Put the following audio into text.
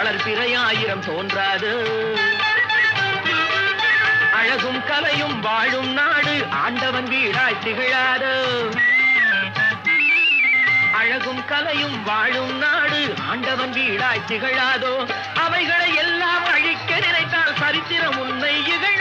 மலர் பிறையாயிரம் தோன்றாது. அழகும் கலையும் வாழும் நாடு ஆண்டவன் வீடாய் திகழாது. அழகும் கலையும் வாழும் நாடு ஆண்டவன் வீடாய் திகழாதோ. அவைகளை எல்லாம் அழிக்க நினைத்தால் சரித்திரம் உன்னை இகழ்